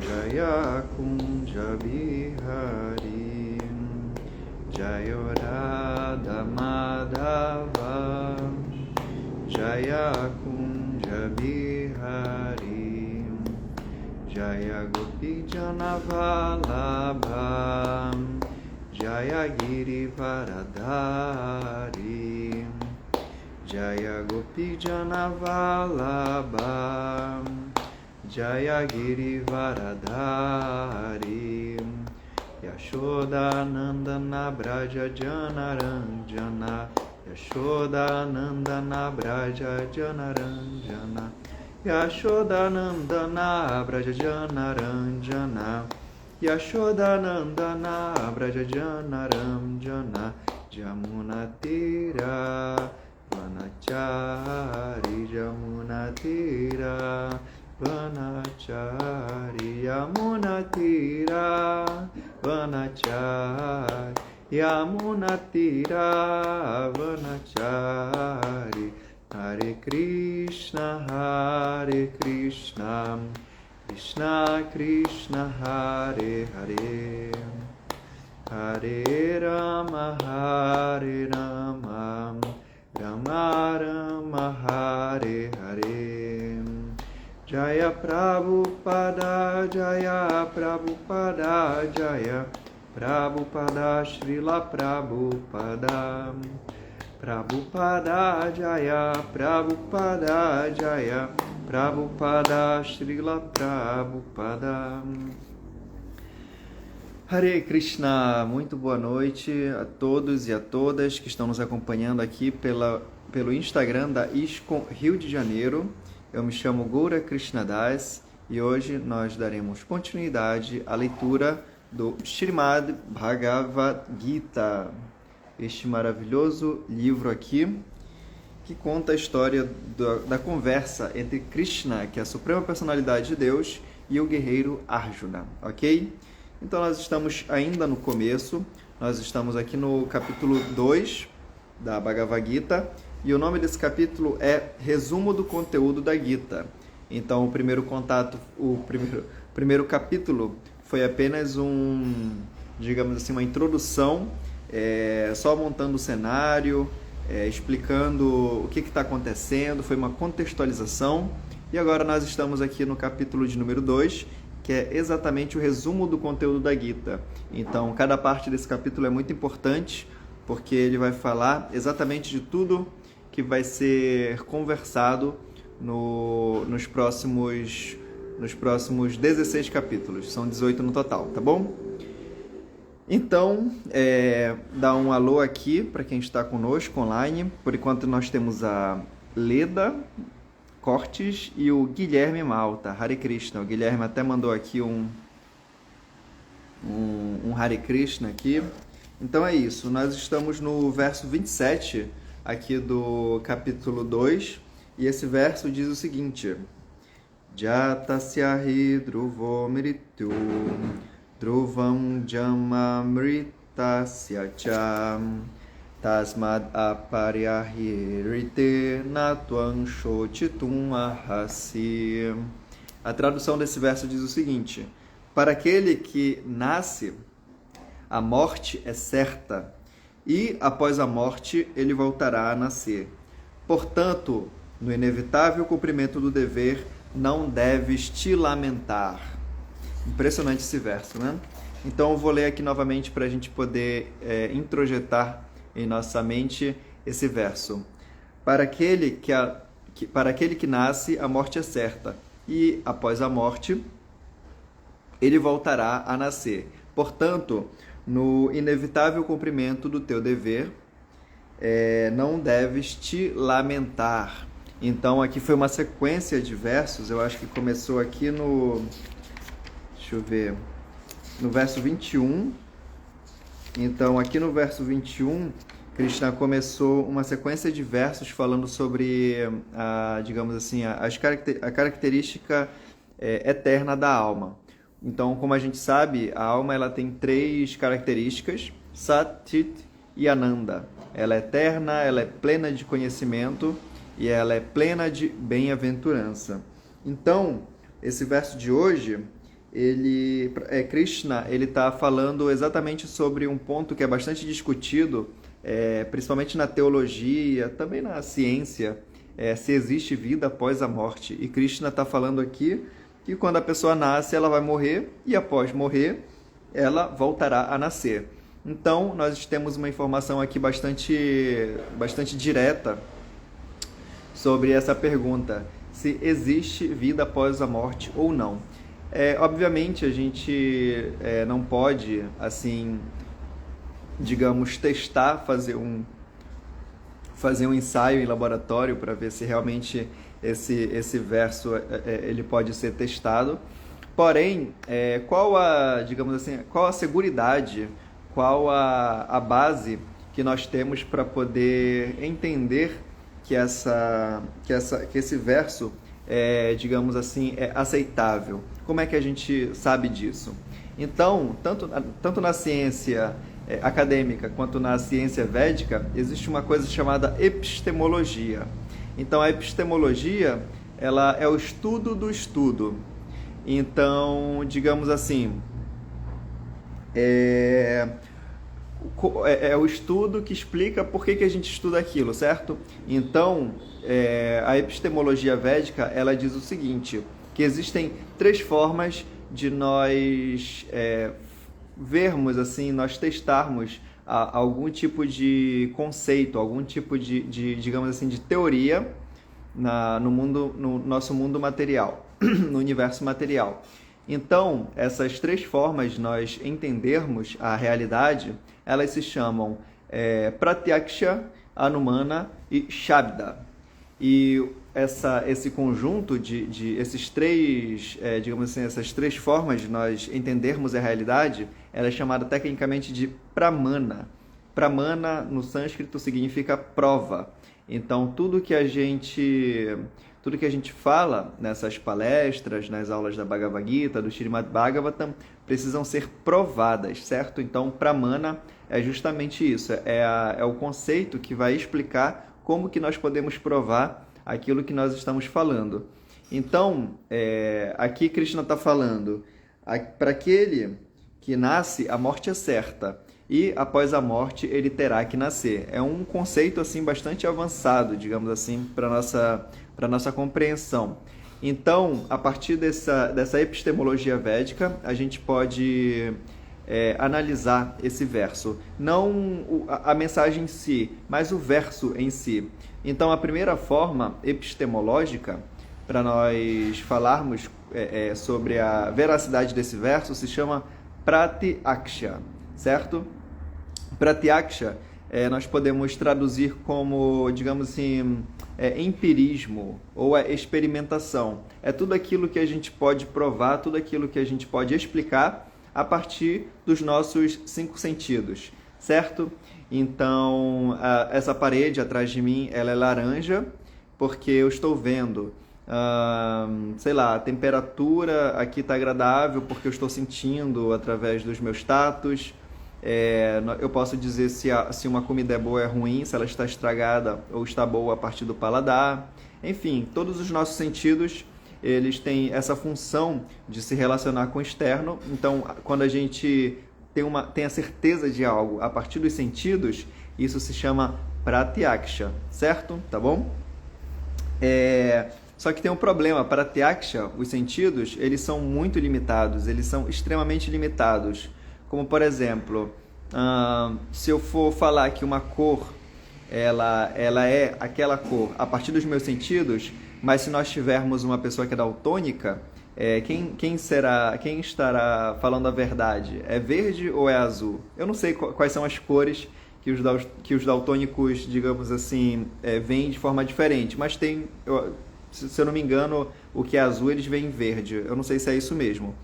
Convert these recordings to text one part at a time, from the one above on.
Jaya Kunja Bihari, Jaya Radha Madhava, Jaya Kunja Bihari, Jaya Gopi Jana Vallabha, Jaya Giri Varadhari, Jaya Gopi Jana Vallabha, Jaya Giri Varadhari, Yashoda Nandana Braja Janaranjana, Yashoda Nandana Braja Janaranjana, Yashoda Nandana Braja Janaranjana, Yashoda Nandana Braja Janaranjana, Jamuna Tira Vanachari, Jamuna Tira Vanachari, Yamuna Tira Vanachari, Yamuna Tira Vanachari. Hare Krishna, Krishna Krishna, Hare Hare, Hare Rama, Rama Rama, Hare Hare. Jaya Prabhupada, Jaya Prabhupada, Jaya Prabhupada, Srila Prabhupada, Prabhupada, Jaya Prabhupada, Jaya Prabhupada, Srila Prabhupada. Hare Krishna, muito boa noite a todos e a todas que estão nos acompanhando aqui pelo Instagram da ISKCON Rio de Janeiro. Eu me chamo Goura Krishnadas e hoje nós daremos continuidade à leitura do Srimad Bhagavad Gita, este maravilhoso livro aqui que conta a história da conversa entre Krishna, que é a suprema personalidade de Deus, e o guerreiro Arjuna, ok? Então nós estamos ainda no começo, nós estamos aqui no capítulo 2 da Bhagavad Gita, e o nome desse capítulo é Resumo do Conteúdo da Gita. Então o primeiro capítulo foi apenas digamos assim, uma introdução, só montando o cenário, explicando o que está acontecendo, foi uma contextualização. E agora nós estamos aqui no capítulo de número 2, que é exatamente o resumo do conteúdo da Gita. Então, cada parte desse capítulo é muito importante, porque ele vai falar exatamente de tudo que vai ser conversado nos próximos 16 capítulos. São 18 no total, tá bom? Então, dá um alô aqui para quem está conosco online. Por enquanto nós temos a Leda Cortes e o Guilherme Malta. Hare Krishna. O Guilherme até mandou aqui um Hare Krishna aqui. Então é isso. Nós estamos no verso 27 aqui do capítulo 2. E esse verso diz o seguinte: Jatasyahi dhruvo mrityu Dhruvam jamamritasya cha Tasmad aparyahirite natvam shochitum ahasi. A tradução desse verso diz o seguinte: para aquele que nasce, a morte é certa, e após a morte ele voltará a nascer. Portanto, no inevitável cumprimento do dever, não deves te lamentar. Impressionante esse verso, né? Então eu vou ler aqui novamente para a gente poder introjetar em nossa mente esse verso. Para aquele que nasce, a morte é certa, e após a morte ele voltará a nascer. Portanto, no inevitável cumprimento do teu dever, não deves te lamentar. Então aqui foi uma sequência de versos, eu acho que começou aqui no verso 21. Então aqui no verso 21, Krishna começou uma sequência de versos falando sobre, digamos assim, a característica eterna da alma. Então, como a gente sabe, a alma ela tem 3 características: Sat, Chit e Ananda. Ela é eterna, ela é plena de conhecimento e ela é plena de bem-aventurança. Então, esse verso de hoje, Krishna, ele está falando exatamente sobre um ponto que é bastante discutido, principalmente na teologia, também na ciência, se existe vida após a morte. E Krishna está falando aqui que quando a pessoa nasce, ela vai morrer, e após morrer, ela voltará a nascer. Então, nós temos uma informação aqui bastante direta sobre essa pergunta, se existe vida após a morte ou não. Obviamente, a gente não pode, assim, digamos, testar, fazer um ensaio em laboratório para ver se realmente esse verso ele pode ser testado. Porém, qual a seguridade, qual a base que nós temos para poder entender que esse verso digamos assim, é aceitável? Como é que a gente sabe disso? Então, tanto na ciência acadêmica quanto na ciência védica, existe uma coisa chamada epistemologia. Então, a epistemologia, ela é o estudo do estudo. Então, digamos assim, é o estudo que explica por que a gente estuda aquilo, certo? Então, a epistemologia védica, ela diz o seguinte, que existem 3 formas de nós vermos, assim, nós testarmos algum tipo de conceito, algum tipo de digamos assim, de teoria no nosso mundo material, no universo material. Então, essas 3 formas de nós entendermos a realidade, elas se chamam Pratyaksha, Anumana e Shabda. E esse conjunto esses 3, digamos assim, essas 3 formas de nós entendermos a realidade, ela é chamada tecnicamente de Pramana. Pramana, no sânscrito, significa prova. Então, tudo que a gente fala nessas palestras, nas aulas da Bhagavad Gita, do Srimad Bhagavatam, precisam ser provadas, certo? Então, Pramana é justamente isso, é o conceito que vai explicar como que nós podemos provar aquilo que nós estamos falando. Então, aqui Krishna está falando, para aquele que nasce, a morte é certa, e após a morte ele terá que nascer. É um conceito assim bastante avançado, digamos assim, para nossa compreensão. Então, a partir dessa epistemologia védica, a gente pode analisar esse verso. Não a mensagem em si, mas o verso em si. Então, a primeira forma epistemológica, para nós falarmos sobre a veracidade desse verso, se chama Pratyaksha, certo? Pratyaksha, nós podemos traduzir como, digamos assim, empirismo ou experimentação. É tudo aquilo que a gente pode provar, tudo aquilo que a gente pode explicar a partir dos nossos 5 sentidos, certo? Então, essa parede atrás de mim, ela é laranja, porque eu estou vendo, sei lá, a temperatura aqui está agradável, porque eu estou sentindo através dos meus tatos. Eu posso dizer se uma comida é boa ou é ruim, se ela está estragada ou está boa a partir do paladar. Enfim, todos os nossos sentidos, eles têm essa função de se relacionar com o externo. Então, quando a gente tem a certeza de algo a partir dos sentidos, isso se chama Pratyaksha, certo? Tá bom? Só que tem um problema, Pratyaksha, os sentidos, eles são muito limitados, eles são extremamente limitados. Como, por exemplo, se eu for falar que uma cor, ela é aquela cor a partir dos meus sentidos, mas se nós tivermos uma pessoa que é daltônica, quem estará falando a verdade? É verde ou é azul? Eu não sei quais são as cores que os daltônicos, digamos assim, veem de forma diferente, mas se eu não me engano, o que é azul eles veem verde. Eu não sei se é isso mesmo.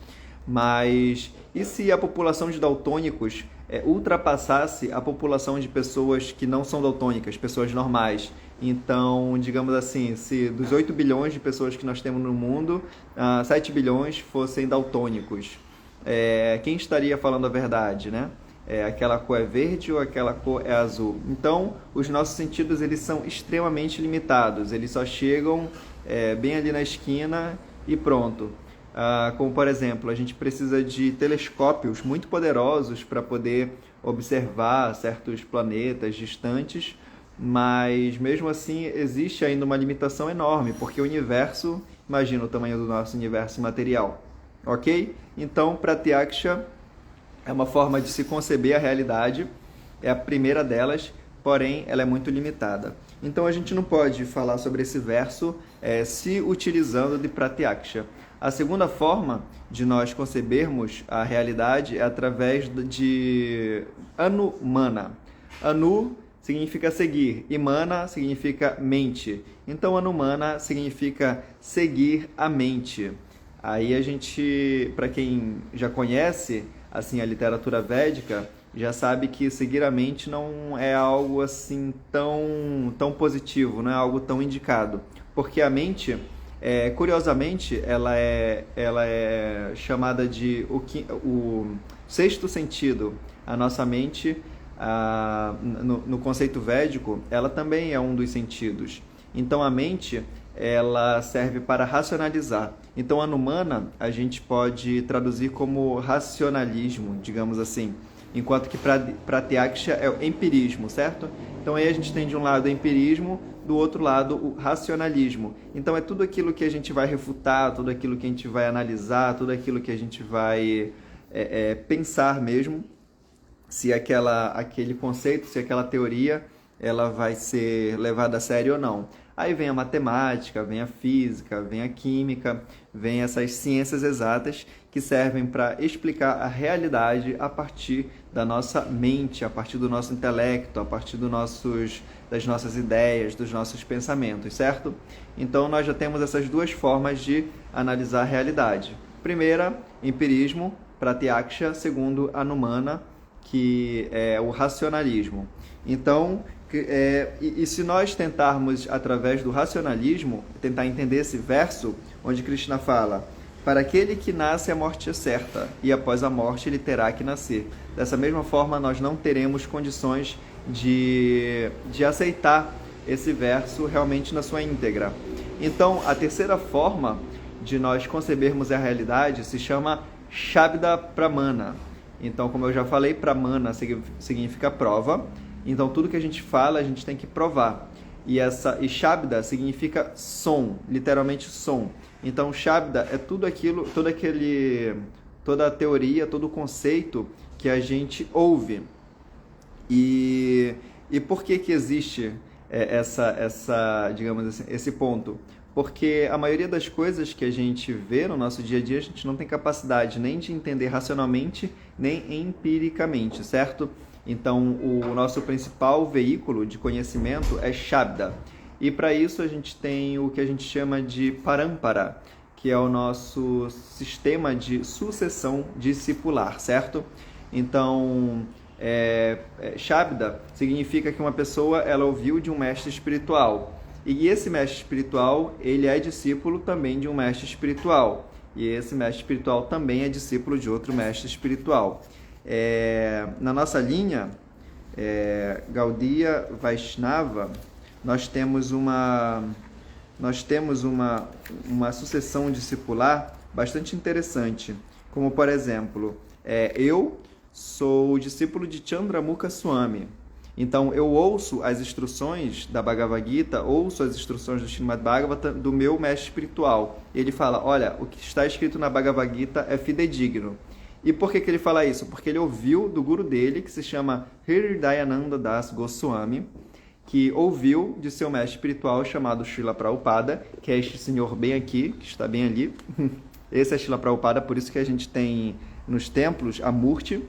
Mas e se a população de daltônicos ultrapassasse a população de pessoas que não são daltônicas, pessoas normais? Então, digamos assim, se dos 8 bilhões de pessoas que nós temos no mundo, 7 bilhões fossem daltônicos, quem estaria falando a verdade, né? Aquela cor é verde ou aquela cor é azul? Então, os nossos sentidos, eles são extremamente limitados, eles só chegam bem ali na esquina e pronto. Como, por exemplo, a gente precisa de telescópios muito poderosos para poder observar certos planetas distantes, mas mesmo assim existe ainda uma limitação enorme, porque o universo, imagina o tamanho do nosso universo material, ok? Então, Pratyaksha é uma forma de se conceber a realidade, é a primeira delas, porém ela é muito limitada. Então a gente não pode falar sobre esse verso se utilizando de Pratyaksha. A segunda forma de nós concebermos a realidade é através de Anumana. Anu significa seguir e Mana significa mente. Então Anumana significa seguir a mente. Aí a gente, para quem já conhece assim a literatura védica, já sabe que seguir a mente não é algo assim tão positivo, não é algo tão indicado, porque a mente, curiosamente, ela é chamada de o sexto sentido. A nossa mente, no conceito védico, ela também é um dos sentidos. Então a mente, ela serve para racionalizar. Então Anumana a gente pode traduzir como racionalismo, digamos assim, enquanto que Pratyaksha é o empirismo, certo? Então aí a gente tem de um lado o empirismo, do outro lado o racionalismo. Então é tudo aquilo que a gente vai refutar, tudo aquilo que a gente vai analisar, tudo aquilo que a gente vai pensar mesmo, se aquele conceito, se aquela teoria, ela vai ser levada a sério ou não. Aí vem a matemática, vem a física, vem a química, vem essas ciências exatas que servem para explicar a realidade a partir da nossa mente, a partir do nosso intelecto, a partir das nossas ideias, dos nossos pensamentos, certo? Então nós já temos essas duas formas de analisar a realidade. Primeira, empirismo, Pratyaksha. Segundo, Anumana, que é o racionalismo. Então, e se nós tentarmos, através do racionalismo, tentar entender esse verso, onde Krishna fala: para aquele que nasce, a morte é certa, e após a morte ele terá que nascer. Dessa mesma forma, nós não teremos condições de aceitar esse verso realmente na sua íntegra. Então, a terceira forma de nós concebermos a realidade se chama Shabda Pramana. Então, como eu já falei, Pramana significa prova. Então, tudo que a gente fala, a gente tem que provar. E Shabda significa som, literalmente som. Então, Shabda é toda a teoria, todo o conceito que a gente ouve. E por que existe digamos assim, esse ponto? Porque a maioria das coisas que a gente vê no nosso dia a dia, a gente não tem capacidade nem de entender racionalmente, nem empiricamente, certo? Então, o nosso principal veículo de conhecimento é Shabda. E para isso a gente tem o que a gente chama de Parampara, que é o nosso sistema de sucessão discipular, certo? Então, Shabda significa que uma pessoa ela ouviu de um mestre espiritual. E esse mestre espiritual, ele é discípulo também de um mestre espiritual. E esse mestre espiritual também é discípulo de outro mestre espiritual. Na nossa linha, Gaudiya Vaishnava, nós temos uma sucessão discipular bastante interessante. Como, por exemplo, eu sou discípulo de Chandramukha Swami. Então, eu ouço as instruções da Bhagavad Gita, ouço as instruções do Srimad Bhagavatam do meu mestre espiritual. Ele fala, olha, o que está escrito na Bhagavad Gita é fidedigno. E por que ele fala isso? Porque ele ouviu do guru dele, que se chama Hridayananda Das Goswami, que ouviu de seu mestre espiritual chamado Srila Prabhupada, que é este senhor bem aqui, que está bem ali. Esse é Srila Prabhupada, por isso que a gente tem nos templos a Murti,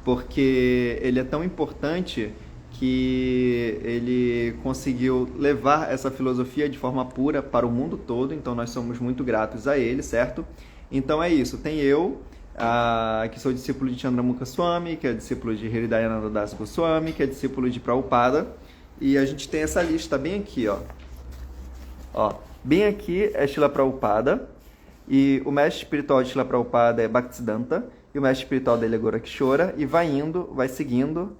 porque ele é tão importante que ele conseguiu levar essa filosofia de forma pura para o mundo todo, então nós somos muito gratos a ele, certo? Então é isso, tem eu, que sou discípulo de Chandramukha Swami, que é discípulo de Hridayananda Das Goswami, que é discípulo de Prabhupada, e a gente tem essa lista bem aqui, ó. Bem aqui é Srila Prabhupada, e o mestre espiritual de Srila Prabhupada é Bhaktisiddhanta, e o mestre espiritual dele é Gorakshora, e vai seguindo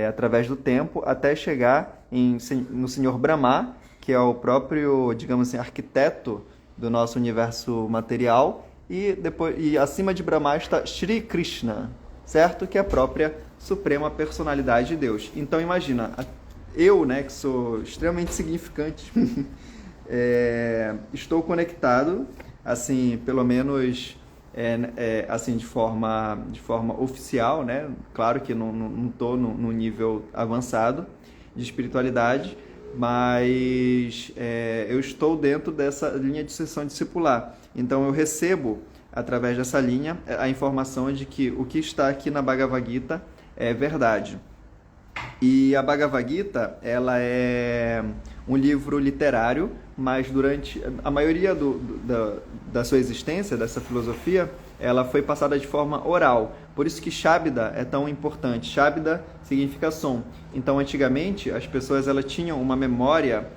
através do tempo até chegar no Senhor Brahma, que é o próprio, digamos assim, arquiteto do nosso universo material, e acima de Brahma está Shri Krishna, certo? Que é a própria Suprema Personalidade de Deus. Então imagina, eu, né, que sou extremamente significante, estou conectado, assim, pelo menos assim, de forma oficial, né? Claro que não estou no nível avançado de espiritualidade, mas eu estou dentro dessa linha de sucessão discipular. Então eu recebo, através dessa linha, a informação de que o que está aqui na Bhagavad Gita é verdade. E a Bhagavad Gita, ela é um livro literário, mas durante a maioria da sua existência, dessa filosofia, ela foi passada de forma oral. Por isso que Shabda é tão importante. Shabda significa som. Então, antigamente, as pessoas elas tinham uma memória,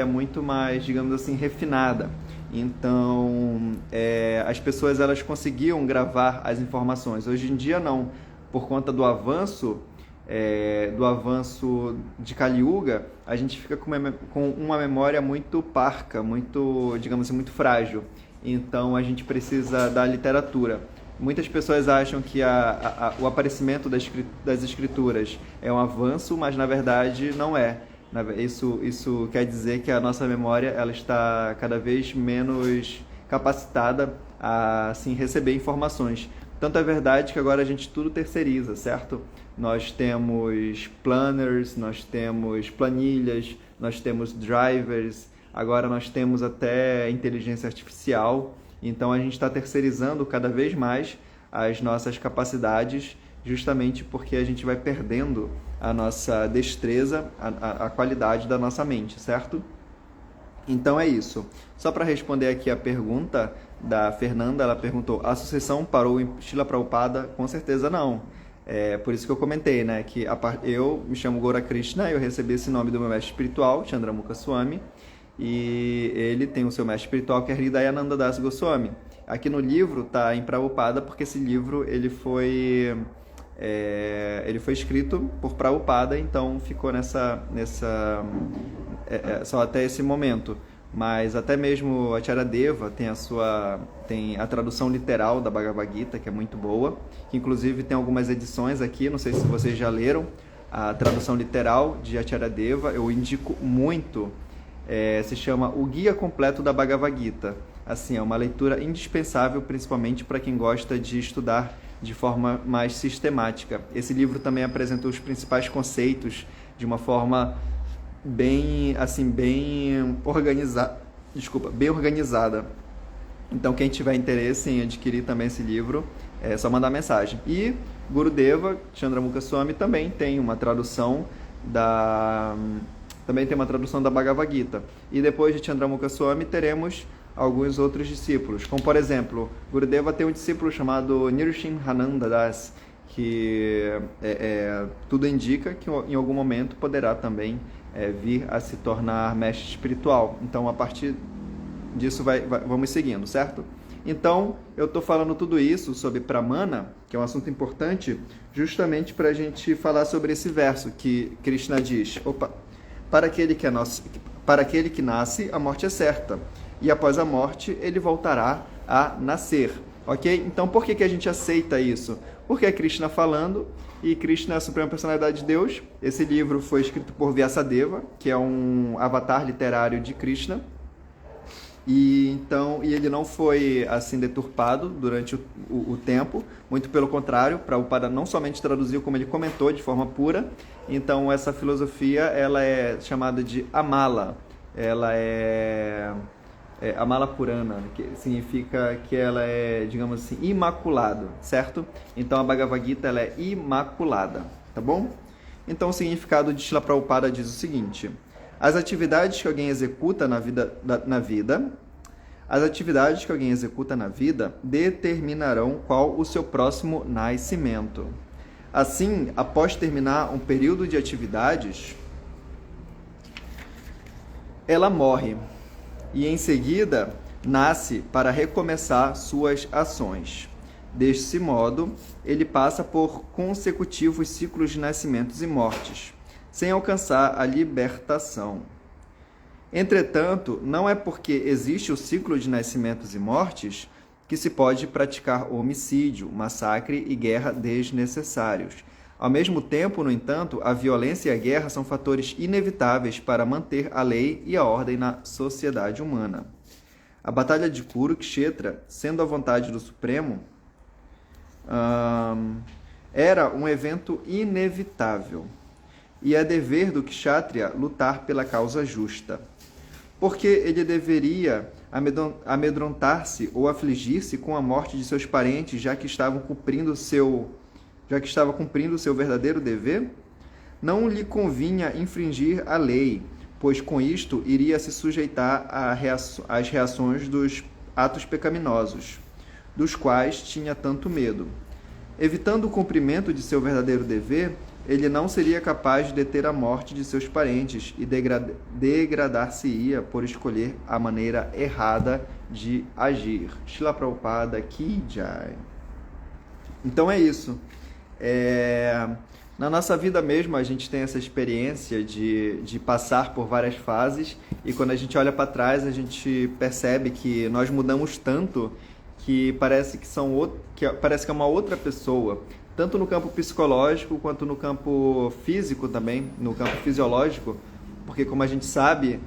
muito mais, digamos assim, refinada. Então, as pessoas elas conseguiam gravar as informações. Hoje em dia, não. Por conta do avanço de Kali Yuga, a gente fica com uma memória muito parca, muito, digamos assim, muito frágil. Então a gente precisa da literatura. Muitas pessoas acham que o aparecimento das escrituras é um avanço, mas na verdade não é. Isso quer dizer que a nossa memória ela está cada vez menos capacitada a assim, receber informações. Tanto é verdade que agora a gente tudo terceiriza, certo? Nós temos planners, nós temos planilhas, nós temos drivers, agora nós temos até inteligência artificial. Então a gente está terceirizando cada vez mais as nossas capacidades, justamente porque a gente vai perdendo a nossa destreza, a qualidade da nossa mente, certo? Então é isso. Só para responder aqui a pergunta da Fernanda, ela perguntou: a sucessão parou em Srila Prabhupada? Com certeza não. Por isso que eu comentei, né, que eu me chamo Gaura Krishna, eu recebi esse nome do meu mestre espiritual, Chandramukha Swami, e ele tem o seu mestre espiritual que é Hridayananda Das Goswami. Aqui no livro está em Prabhupada porque esse livro ele foi escrito por Prabhupada, então ficou só até esse momento. Mas até mesmo a Acharyadeva tem a tradução literal da Bhagavad Gita, que é muito boa, que inclusive tem algumas edições aqui, não sei se vocês já leram a tradução literal de Acharyadeva, eu indico muito, se chama O Guia Completo da Bhagavad Gita. Assim, é uma leitura indispensável, principalmente para quem gosta de estudar de forma mais sistemática. Esse livro também apresenta os principais conceitos de uma forma bem organizada. Então, quem tiver interesse em adquirir também esse livro, é só mandar mensagem. E Gurudeva Chandramukha Swami também tem uma tradução da Bhagavad Gita. E depois de Chandramukha Swami teremos alguns outros discípulos, como por exemplo, Gurudeva tem um discípulo chamado Nrsimhananda Das, que tudo indica que em algum momento poderá também vir a se tornar mestre espiritual. Então, a partir disso, vamos seguindo, certo? Então, eu estou falando tudo isso sobre Pramana, que é um assunto importante, justamente para a gente falar sobre esse verso que Krishna diz: para aquele que nasce, a morte é certa, e após a morte, ele voltará a nascer. Ok? Então, por que a gente aceita isso? Porque é Krishna falando, e Krishna é a Suprema Personalidade de Deus. Esse livro foi escrito por Vyasadeva, que é um avatar literário de Krishna. E ele não foi assim deturpado durante o tempo, muito pelo contrário, Prabhupada não somente traduziu, como ele comentou de forma pura. Então, essa filosofia ela é chamada de Amala. Ela é Amala Purana, que significa que ela é, digamos assim, imaculada, certo? Então a Bhagavad Gita ela é imaculada, tá bom? Então o significado de Srila Prabhupada diz o seguinte: as atividades que alguém executa na vida determinarão qual o seu próximo nascimento. Assim, após terminar um período de atividades, ela morre e em seguida nasce para recomeçar suas ações. Deste modo, ele passa por consecutivos ciclos de nascimentos e mortes, sem alcançar a libertação. Entretanto, não é porque existe o ciclo de nascimentos e mortes que se pode praticar homicídio, massacre e guerra desnecessários. Ao mesmo tempo, no entanto, a violência e a guerra são fatores inevitáveis para manter a lei e a ordem na sociedade humana. A Batalha de Kurukshetra, sendo a vontade do Supremo, era um evento inevitável, e é dever do Kshatriya lutar pela causa justa. Porque ele deveria amedrontar-se ou afligir-se com a morte de seus parentes, já que estava cumprindo o seu verdadeiro dever? Não lhe convinha infringir a lei, pois com isto iria se sujeitar às reações dos atos pecaminosos, dos quais tinha tanto medo. Evitando o cumprimento de seu verdadeiro dever, ele não seria capaz de deter a morte de seus parentes e degradar-se-ia por escolher a maneira errada de agir. Srila Prabhupada Ki Jai. Então é isso. Na nossa vida mesmo, a gente tem essa experiência de passar por várias fases, e quando a gente olha para trás, a gente percebe que nós mudamos tanto que parece que é uma outra pessoa, tanto no campo psicológico quanto no campo físico também, no campo fisiológico, porque como a gente sabe,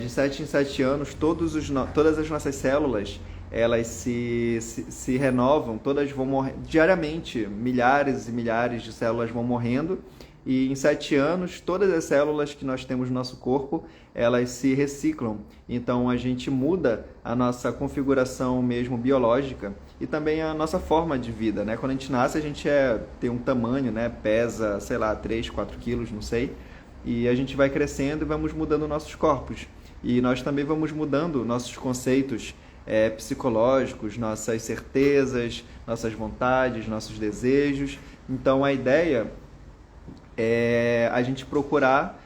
de 7 em 7 anos, todas as nossas células, elas se renovam, todas vão morrer diariamente, milhares e milhares de células vão morrendo, e em 7 anos, todas as células que nós temos no nosso corpo, elas se reciclam. Então, a gente muda a nossa configuração mesmo biológica e também a nossa forma de vida, né? Quando a gente nasce, a gente tem um tamanho, né? Pesa, 3, 4 quilos, não sei. E a gente vai crescendo e vamos mudando nossos corpos. E nós também vamos mudando nossos conceitos psicológicos, nossas certezas, nossas vontades, nossos desejos. Então, a ideia é a gente procurar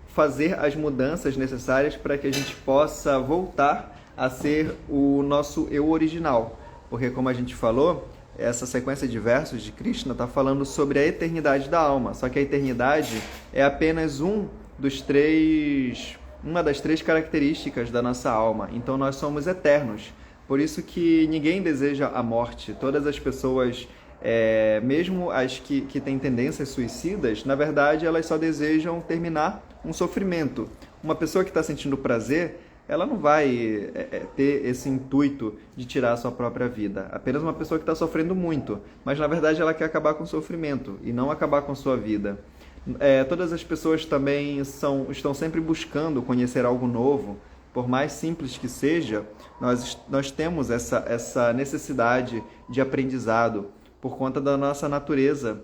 fazer as mudanças necessárias para que a gente possa voltar a ser o nosso eu original. Porque, como a gente falou, essa sequência de versos de Krishna está falando sobre a eternidade da alma. Só que a eternidade é apenas uma das 3 características da nossa alma. Então, nós somos eternos. Por isso que ninguém deseja a morte. Todas as pessoas, mesmo as que têm tendências suicidas, na verdade, elas só desejam terminar um sofrimento. Uma pessoa que está sentindo prazer, ela não vai ter esse intuito de tirar a sua própria vida. Apenas uma pessoa que está sofrendo muito, mas na verdade ela quer acabar com o sofrimento e não acabar com a sua vida. Todas as pessoas também estão sempre buscando conhecer algo novo. Por mais simples que seja, nós temos essa necessidade de aprendizado por conta da nossa natureza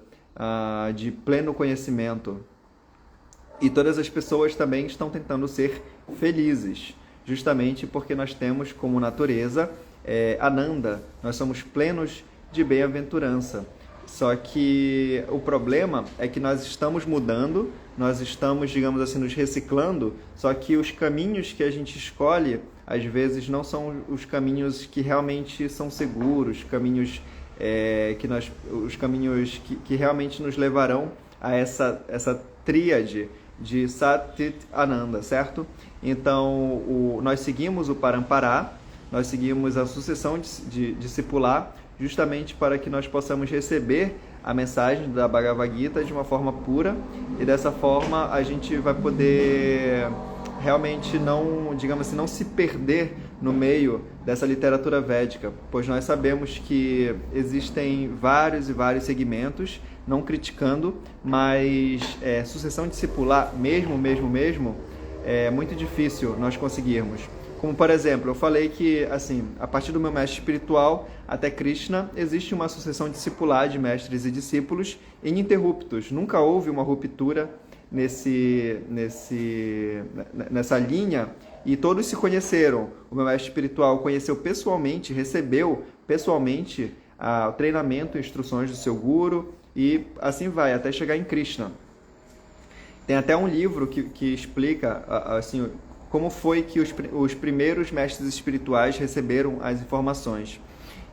de pleno conhecimento. E todas as pessoas também estão tentando ser felizes, justamente porque nós temos como natureza Ananda, nós somos plenos de bem-aventurança. Só que o problema é que nós estamos mudando, nós estamos, digamos assim, nos reciclando, só que os caminhos que a gente escolhe, às vezes, não são os caminhos que realmente são seguros, os caminhos que realmente nos levarão a essa tríade de Sat, Chit, Ananda, certo? Então, nós seguimos o Parampará, nós seguimos a sucessão de discipular, justamente para que nós possamos receber a mensagem da Bhagavad Gita de uma forma pura, e dessa forma a gente vai poder realmente não se perder no meio dessa literatura védica, pois nós sabemos que existem vários e vários segmentos, não criticando, mas sucessão discipular mesmo, é muito difícil nós conseguirmos. Como, por exemplo, eu falei que, assim, a partir do meu mestre espiritual até Krishna, existe uma sucessão discipular de mestres e discípulos ininterruptos. Nunca houve uma ruptura nessa linha, e todos se conheceram. O meu mestre espiritual conheceu pessoalmente, recebeu pessoalmente o treinamento e instruções do seu guru, e assim vai, até chegar em Krishna. Tem até um livro que explica, assim, como foi que os primeiros mestres espirituais receberam as informações.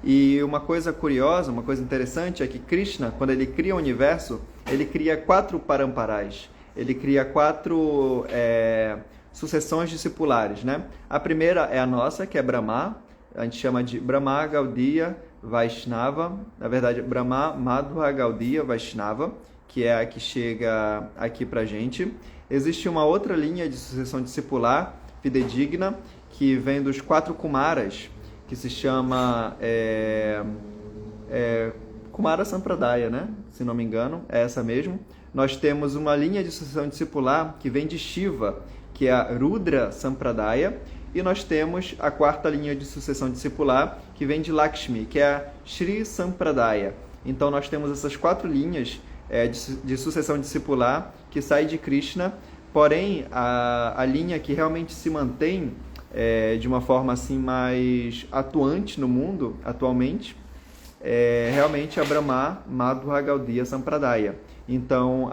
E uma coisa curiosa, uma coisa interessante é que Krishna, quando ele cria o universo, ele cria 4 paramparás. Ele cria 4 sucessões discipulares, né? A primeira é a nossa, que é Brahma, a gente chama de Brahma Gaudiya Vaishnava, na verdade Brahma Madhva Gaudiya Vaishnava, que é a que chega aqui pra gente. Existe uma outra linha de sucessão discipular fidedigna, que vem dos 4 Kumaras, que se chama Kumara Sampradaya, né? Se não me engano, é essa mesmo. Nós temos uma linha de sucessão discipular que vem de Shiva, que é a Rudra Sampradaya, e nós temos a 4ª linha de sucessão discipular, que vem de Lakshmi, que é a Shri Sampradaya. Então nós temos essas 4 linhas de sucessão discipular que sai de Krishna, porém a linha que realmente se mantém de uma forma assim mais atuante no mundo atualmente é realmente a Brahma Madhva Gaudiya Sampradaya. Então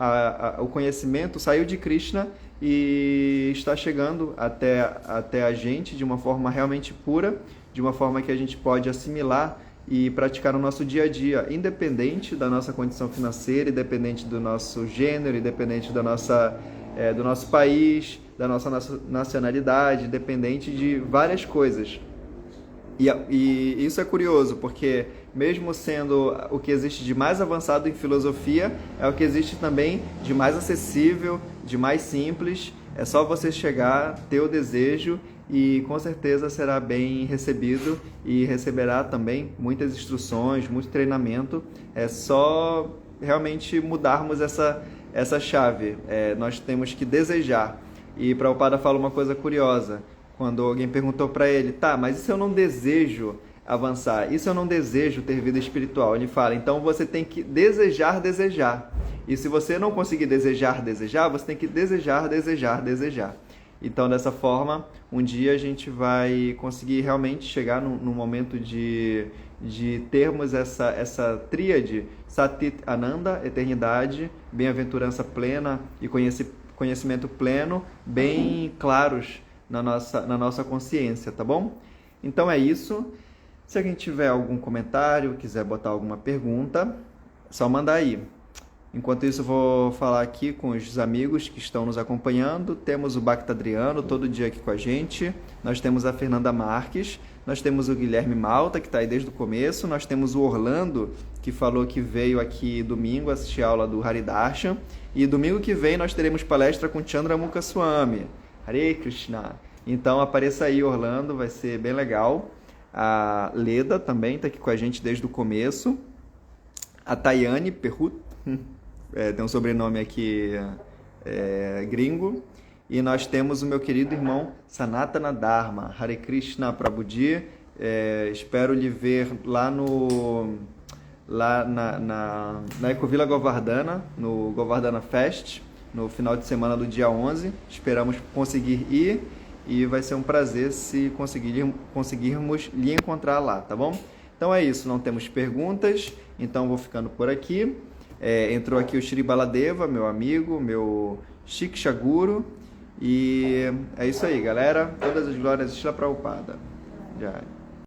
o conhecimento saiu de Krishna e está chegando até a gente de uma forma realmente pura, de uma forma que a gente pode assimilar e praticar no nosso dia a dia, independente da nossa condição financeira, independente do nosso gênero, independente do nosso país, da nossa nacionalidade, independente de várias coisas. E isso é curioso, porque mesmo sendo o que existe de mais avançado em filosofia, é o que existe também de mais acessível, de mais simples. É só você chegar, ter o desejo e com certeza será bem recebido e receberá também muitas instruções, muito treinamento. É só realmente mudarmos essa chave. Nós temos que desejar. E Prabhupada fala uma coisa curiosa. Quando alguém perguntou para ele, tá, mas e se eu não desejo avançar? E se eu não desejo ter vida espiritual? Ele fala, então você tem que desejar. E se você não conseguir desejar, você tem que desejar. Então, dessa forma, um dia a gente vai conseguir realmente chegar no momento de termos essa tríade, Satit Ananda, eternidade, bem-aventurança plena e conhecimento pleno, bem claros na nossa consciência, tá bom? Então é isso. Se alguém tiver algum comentário, quiser botar alguma pergunta, é só mandar aí. Enquanto isso, eu vou falar aqui com os amigos que estão nos acompanhando. Temos o Bhakta Adriano todo dia aqui com a gente. Nós temos a Fernanda Marques. Nós temos o Guilherme Malta, que está aí desde o começo. Nós temos o Orlando, que falou que veio aqui domingo assistir a aula do Haridarshan. E domingo que vem nós teremos palestra com Chandramukha Swami. Hare Krishna. Então apareça aí, Orlando, vai ser bem legal. A Leda também está aqui com a gente desde o começo. A Tayane Perrut, tem um sobrenome aqui gringo. E nós temos o meu querido irmão Sanatana Dharma. Hare Krishna Prabhuji. Espero lhe ver lá na Ecovila Govardhana, no Govardhana Fest, no final de semana do dia 11. Esperamos conseguir ir e vai ser um prazer se conseguirmos lhe encontrar lá, tá bom? Então é isso, não temos perguntas, então vou ficando por aqui. Entrou aqui o Shri Baladeva, meu amigo, meu Shiksha Guru, e é isso aí, galera. Todas as glórias de Srila Prabhupada. Já.